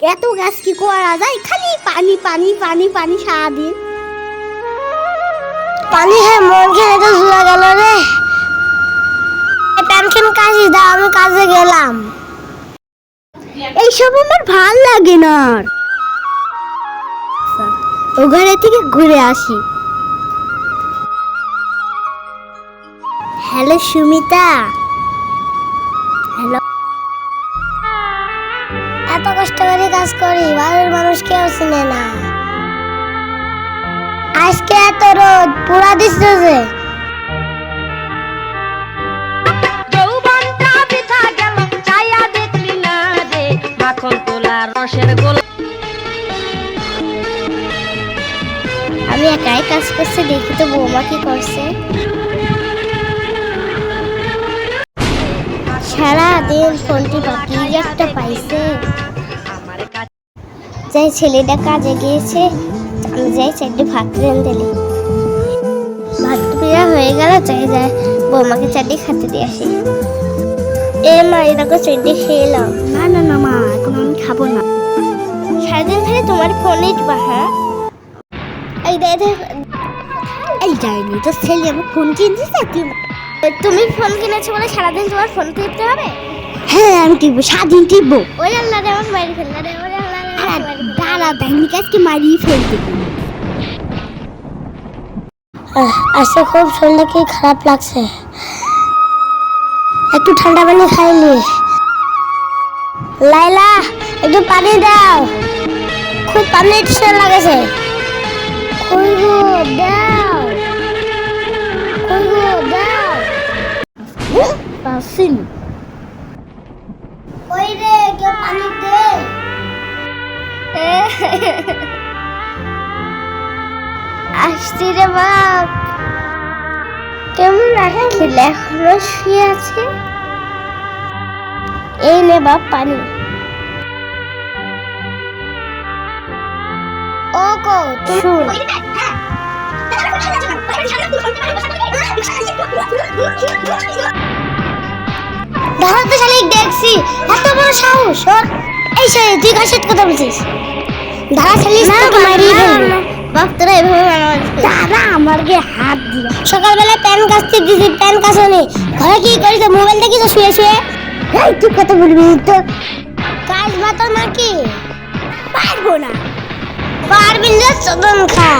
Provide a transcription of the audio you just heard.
এত গাছ কি করা যায়? খালি পানি পানি পানি পানি সারাদিন। পানি হ্যাঁ মন খেয়ে তো জুয়া গেল রে। টেনশন কাশি দাও, আমি কাজে গেলাম। এইসব আমার ভাল লাগে না। ও ঘরে থেকে ঘুরে আসি। হ্যালো সুমিতা। হ্যালো। এত কষ্ট করে কাজ করি, বাড়ির মানুষ কেউ চিনে না। আজকে এত রোদ পুরা দিচ্ছে যে। যৌবনটা বৃথা গেল, ছায়া দেখলি না রে, মাখন তোলা রসের গোলা। আমি একাই কাজ করছি, দেখি তো বৌমা কি করছে। সারাদিন ফোনটি বাকি একটা পাইছে। যাই ছেলেটা কাজে গিয়েছে, আমি যাই চারটে ভাত রেঁধে দিই। ভাত প্রিয়া হয়ে গেল, চাই যায় বৌমাকে চারটে খেতে দিয়ে আসি। এ মা, এটাকে চারটে খেয়ে নাও। না না না মা, এখন আমি খাবো না। সারাদিন খালি তোমার ফোনেই বা। হ্যাঁ এই এই যাইনি তো ছেলে আমি ফোন কিনতেছে। তুমি ফোন কিনেছো বলে সারাদিন তোমার ফোন টিপতে হবে? হ্যাঁ আমি টিপবো, সারাদিন টিপবো। ওই আল্লাহ রে, আমাকে মারি ফেললা রে, ওরে আল্লাহ রে, আমাকে মারি ফেললা। দাঁড়া, ডাইনি গাছকে মারিয়ে ফেলতে। আজকে খুব শরীরটা কি খারাপ লাগছে, একটু ঠান্ডা পানি খাইলি। লাইলা একটু পানি দাও, খুব পানি তৃষ্ণা লাগেছে। কই গো দাও, কই গো দাও। পাসিন কই রে, কেউ পানি দে। আসছি রে বাপ। কেমন রাখছিল, এখনো শুয়ে আছে। এই নে বাপ পানি। ও কো শুন, দাঁড়া তো শালিক, দেখছি এত বড় সাহস ওর। এই শালি তুই কার সাথে কথা বলছিস? দাঁড়া শালিক, তোকে মারিয়ে ফেলবো। বাপ তোরা এভাবে মারামারি করিস? দাঁড়া, আমার গায়ে হাত দিল। সকালবেলা প্যান কাচতে দিছি, প্যান কাচনি। ঘরে কি করিস, মোবাইল দেখি তো শুয়ে শুয়ে। এই তুই কথা বলবি তো? কাজ বাতো নাকি? পারবো না। পারবি না, চোদন খা।